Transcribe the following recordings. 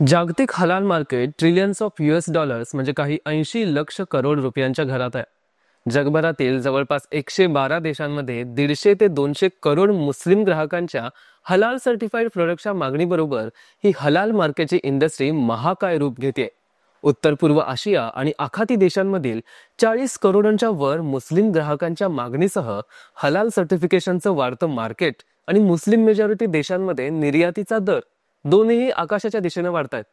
जागतिक हलाल market trillions of US dollars म्हणजे काही 80 लक्ष करोड रुपयांच्या घरात आहे। जगभरातील जवळपास 112 देशांमध्ये 150 ते 200 करोड मुस्लिम ग्राहकांच्या हलाल सर्टिफाईड प्रोडक्टच्या मागणीबरोबर ही हलाल मार्केटची इंडस्ट्री महाकाय रूप घेते। उत्तर पूर्व आशिया आणि आखाती देशांमधील 40 करोडांच्या वर मुस्लिम ग्राहकांच्या मागणीसह हलाल सर्टिफिकेशनचं वाढतं मार्केट आणि मुस्लिम मेजॉरिटी देशांमध्ये निर्यातीचा दर दोन्ही आकाशाच्या दिशेने वाढतायत।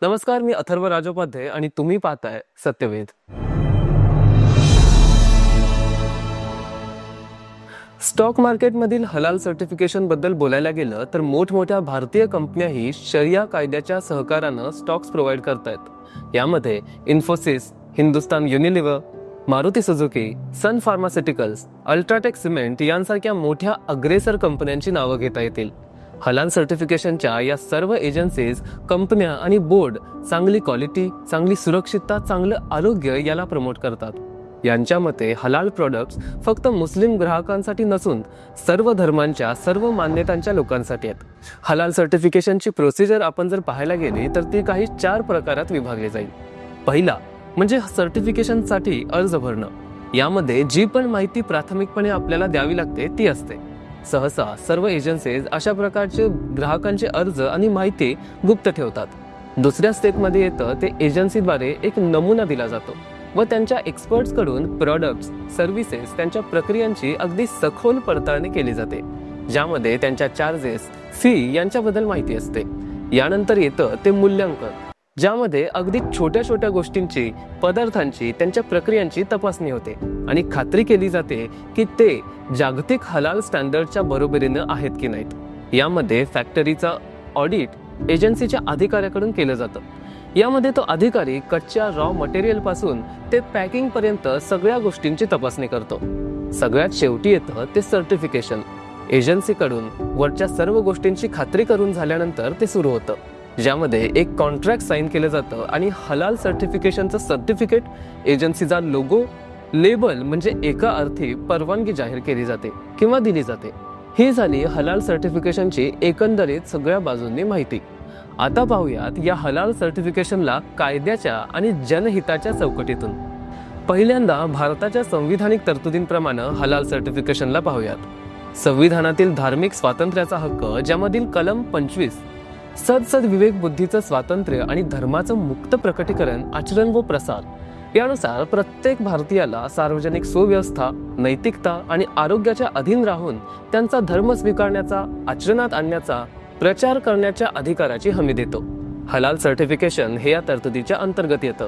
नमस्कार, मी अथर्व राजोपाध्ये आणि तुम्ही पाहताय सत्यवेद। स्टॉक मार्केटमधील हलाल सर्टिफिकेशन बद्दल बोलायला गेलं तर मोठमोठ्या भारतीय कंपन्याही शरिया कायद्याच्या सहकारानं स्टॉक्स प्रोव्हाइड करतायत। यामध्ये इन्फोसिस, हिंदुस्तान युनिलिव्हर, मारुती सुझुकी, सन फार्मास्युटिकल्स, अल्ट्राटेक सिमेंट यांसारख्या मोठ्या अग्रेसर कंपन्यांची नावं घेता येतील। हलाल सर्टिफिकेशनच्या या सर्व एजन्सीज, कंपन्या आणि बोर्ड चांगली क्वालिटी, चांगली सुरक्षितता, चांगलं आरोग्य याला प्रमोट करतात। यांच्या मते हलाल प्रोडक्ट्स फक्त मुस्लिम ग्राहकांसाठी नसून सर्व धर्मांच्या, सर्व मान्यतांच्या लोकांसाठी आहेत। हलाल सर्टिफिकेशनची प्रोसिजर आपण जर पाहायला गेली तर ती काही 4 प्रकारात विभागली जाईल। पहिला म्हणजे सर्टिफिकेशनसाठी अर्ज भरणं। यामध्ये जी पण माहिती प्राथमिकपणे आपल्याला द्यावी लागते ती असते। सहसा सर्व एजन्सीज अशा प्रकारचे ग्राहकांचे अर्ज आणि माहिती गुप्त ठेवतात। दुसऱ्या स्टेपमध्ये येतं ते एजन्सीद्वारे एक नमुना दिला जातो व त्यांच्या एक्सपर्ट्स कडून प्रोडक्ट्स, सर्व्हिसेस, त्यांच्या प्रक्रियांची अगदी सखोल पडताळणी केली जाते, ज्यामध्ये त्यांच्या चार्जेस, फी यांच्याबद्दल माहिती असते। यानंतर येतं ते मूल्यांकन, ज्यामध्ये अगदी छोट्या छोट्या गोष्टींची, पदार्थांची, त्यांच्या प्रक्रियांची तपासणी होते आणि खात्री केली जाते की ते जागतिक हलाल स्टँडर्डच्या बरोबरीनं आहेत की नाहीत। यामध्ये फॅक्टरीचा ऑडिट एजन्सीच्या अधिकाऱ्याकडून केलं जातं। यामध्ये तो अधिकारी कच्च्या रॉ मटेरियल पासून ते पॅकिंग पर्यंत सगळ्या गोष्टींची तपासणी करतो। सगळ्यात शेवटी येतं ते सर्टिफिकेशन। एजन्सीकडून वरच्या सर्व गोष्टींची खात्री करून झाल्यानंतर ते सुरू होतं, ज्यामध्ये एक कॉन्ट्रॅक्ट साइन केलं जातं आणि हलाल सर्टिफिकेशनचं सर्टिफिकेट, एजन्सीचा लोगो, लेबल म्हणजे एका अर्थी परवानगी जाहीर केली जाते किंवा दिली जाते। ही झाली हलाल सर्टिफिकेशनची एकंदरीत सगळ्या बाजूंनी माहिती। आता पाहूयात या हलाल सर्टिफिकेशनला कायद्याच्या आणि जनहिताच्या चौकटीतून। पहिल्यांदा भारताच्या संविधानिक तरतुदींप्रमाणे हलाल सर्टिफिकेशनला पाहूयात। संविधानातील धार्मिक स्वातंत्र्याचा हक्क, ज्यामधील कलम 25 सद विवेक बुद्धीचं स्वातंत्र्य आणि धर्माचं मुक्त प्रकटीकरण, आचरण व प्रसार यानुसार प्रत्येक भारतीयाला सार्वजनिक सुव्यवस्था, नैतिकता आणि आरोग्याच्या अधीन राहून त्यांचा धर्म स्वीकारण्याचा, आचरणात आणण्याचा, प्रचार करण्याच्या अधिकाराची हमी देतो। हलाल सर्टिफिकेशन हे या तरतुदीच्या अंतर्गत येतं,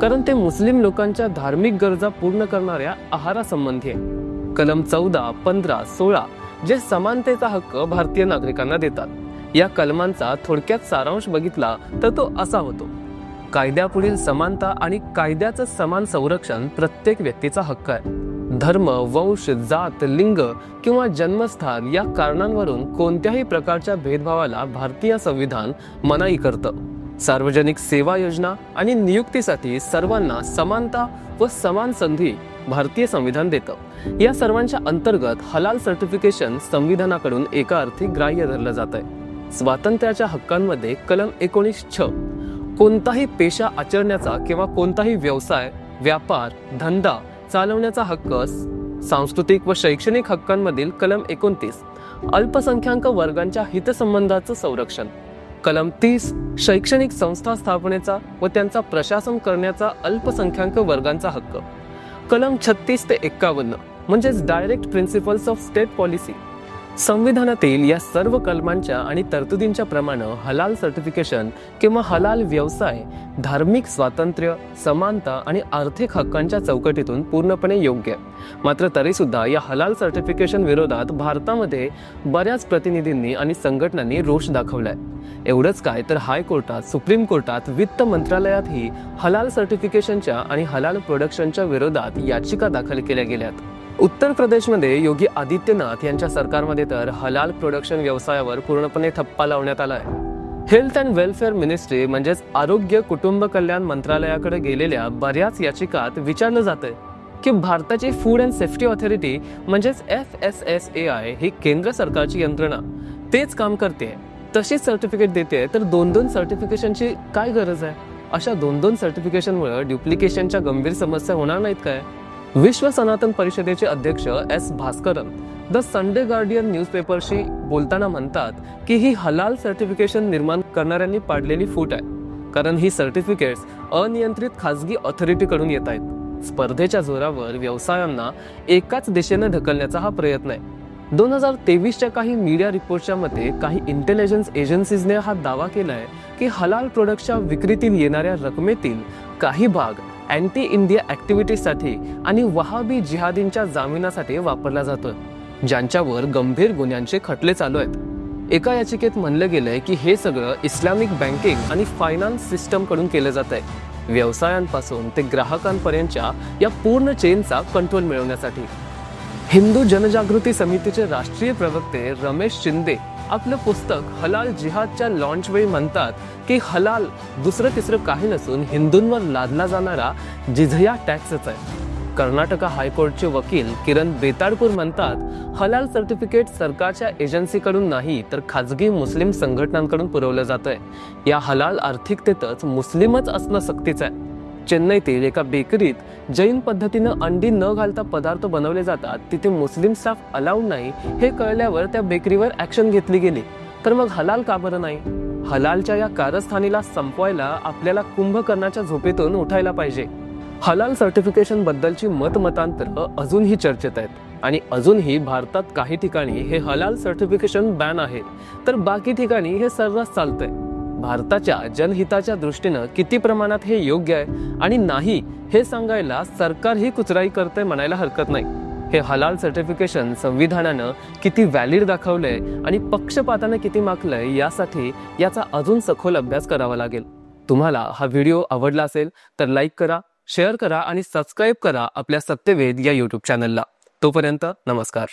कारण ते मुस्लिम लोकांच्या धार्मिक गरजा पूर्ण करणाऱ्या आहारासंबंधी आहे। कलम 14, 15, 16 जे समानतेचा हक्क भारतीय नागरिकांना देतात। या कलमांचा थोडक्यात सारांश बघितला तर तो असा होतो: कायद्यापुढील समानता आणि कायद्याचं समान संरक्षण प्रत्येक व्यक्तीचा हक्क आहे। धर्म, वंश, जात, लिंग किंवा जन्मस्थान या कारणांवरून कोणत्याही प्रकारच्या भेदभावाला भारतीय संविधान मनाई करतं। सार्वजनिक सेवा योजना आणि नियुक्तीसाठी सर्वांना समानता व समान संधी भारतीय संविधान देतं। या सर्वांच्या अंतर्गत हलाल सर्टिफिकेशन संविधानाकडून एका अर्थी ग्राह्य धरलं जात आहे। स्वातंत्र्याच्या हक्कांमध्ये कलम 19 छ कोणताही पेशा आचरण्याचा किंवा कोणताही व्यवसाय, व्यापार, धंदा चालवण्याचा हक्क। सांस्कृतिक व शैक्षणिक हक्कांमधील कलम 29 अल्पसंख्याक वर्गांच्या हितसंबंधाचं संरक्षण। कलम 30 शैक्षणिक संस्था स्थापनेचा व त्यांचा प्रशासन करण्याचा अल्पसंख्याक वर्गांचा हक्क। कलम 36 ते 51 म्हणजेच direct principles of state policy. संविधानातील या सर्व कलमांच्या आणि तरतुदींच्या प्रमाणे हलाल सर्टिफिकेशन किंवा हलाल व्यवसाय धार्मिक स्वातंत्र्य, समानता आणि आर्थिक हक्कांच्या चौकटीतून पूर्णपणे योग्य आहे। मात्र तरी सुद्धा या हलाल सर्टिफिकेशन विरोधात भारतामध्ये बऱ्याच प्रतिनिधींनी आणि संघटनांनी रोष दाखवलाय। एवढंच काय तर हायकोर्टात, सुप्रीम कोर्टात, वित्त मंत्रालयातही हलाल सर्टिफिकेशनच्या आणि हलाल प्रोडक्शनच्या विरोधात याचिका दाखल केल्या गेल्यात। उत्तर प्रदेशमध्ये योगी आदित्यनाथ यांच्या सरकारमध्ये तर हलाल प्रोडक्शन व्यवसायावर पूर्णपणे ठप्पा लावण्यात आलाय। हेल्थ अँड वेलफेअर मिनिस्ट्री म्हणजेच आरोग्य कुटुंब कल्याण मंत्रालयाकडे गेलेल्या बऱ्याच याचिकात विचारलं जातंय की भारताची फूड अँड सेफ्टी ऑथॉरिटी म्हणजेच FSSAI ही केंद्र सरकारची यंत्रणा तेच काम करते, तशीच सर्टिफिकेट देते तर दोन दोन सर्टिफिकेशनची काय गरज आहे? अशा दोन दोन सर्टिफिकेशनमुळे ड्युप्लिकेशनच्या गंभीर समस्या होणार नाहीत काय? विश्व सनातन परिषदेचे अध्यक्ष S Bhaskaran the Sunday Guardian न्यूजपेपरशी बोलताना म्हणतात की ही हलाल सर्टिफिकेशन निर्माण करणाऱ्यांनी पाडलेली फूट आहे, कारण ही सर्टिफिकेट्स अनियंत्रित खासगी ऑथॉरिटीकडून येत आहेत. स्पर्धेच्या जोरावर व्यवसायांना एकाच दिशेने ढकलण्याचा हा प्रयत्न आहे. 2023च्या काही मीडिया रिपोर्टच्या मते काही इंटेलिजन्स एजन्सीजने हा दावा केलाय की हलाल प्रोडक्टच्या विक्रीतील येणाऱ्या रकमेतील काही भाग अँटी इंडिया ऍक्टिव्हिटीसाठी आणि वहाबी जिहादींच्या जामिनासाठी वापरला जातोय, ज्यांच्यावर गंभीर गुन्ह्यांचे खटले चालू आहेत. एका याचिकेत म्हणलं गेलंय की हे सगळं इस्लामिक बँकिंग आणि फायनान्स सिस्टम कडून केलं जात आहे, व्यवसायांपासून ते ग्राहकांपर्यंतच्या या पूर्ण चेनचा कंट्रोल मिळवण्यासाठी. हिंदू जनजागृती समितीचे राष्ट्रीय प्रवक्ते रमेश शिंदे आपलं पुस्तक हलाल जिहादच्या लॉन्च वेळी म्हणतात की हलाल दुसरं तिसरं काही नसून हिंदूंवर लादला जाणारा जिझिया टॅक्सच आहे. कर्नाटका हायकोर्टचे वकील किरण बेताडपूर म्हणतात हलाल सर्टिफिकेट सरकारच्या एजन्सीकडून नाही तर खाजगी मुस्लिम संघटनांकडून पुरवलं जात आहे. या हलाल आर्थिकतेतच मुस्लिमच असणं सक्तीचं आहे. चेन्नईतील एका बेकरीत जैन पद्धतीनं अंडी न घालता पदार्थ बनवले जातात, तिथे मुस्लिम स्टाफ अलाउड नाही हे कळल्यावर त्या बेकरीवर ऍक्शन घेतली गेली. तर मग हलाल का बरं नाही? हलालच्या या कारस्थानीला संपवायला आपल्याला कुंभकर्णाच्या झोपेतून उठायला पाहिजे. हलाल सर्टिफिकेशन बद्दलची मतमतांतरं अजूनही चर्चेत आहेत आणि अजूनही भारतात काही ठिकाणी हे हलाल सर्टिफिकेशन बॅन आहे, तर बाकी ठिकाणी हे सर्रास चालतंय. भारताच्या जनहिताच्या दृष्टीनं किती प्रमाणात हे योग्य आहे आणि नाही हे सांगायला सरकार ही कुचराई करते म्हणायला हरकत नाही. हे हलाल सर्टिफिकेशन संविधानानं किती व्हॅलिड दाखवलंय आणि पक्षपातानं किती माखलंय यासाठी याचा अजून सखोल अभ्यास करावा लागेल. तुम्हाला हा व्हिडिओ आवडला असेल तर लाईक करा, शेअर करा आणि सबस्क्राईब करा आपल्या सत्यवेद या यूट्यूब चॅनलला. तोपर्यंत नमस्कार.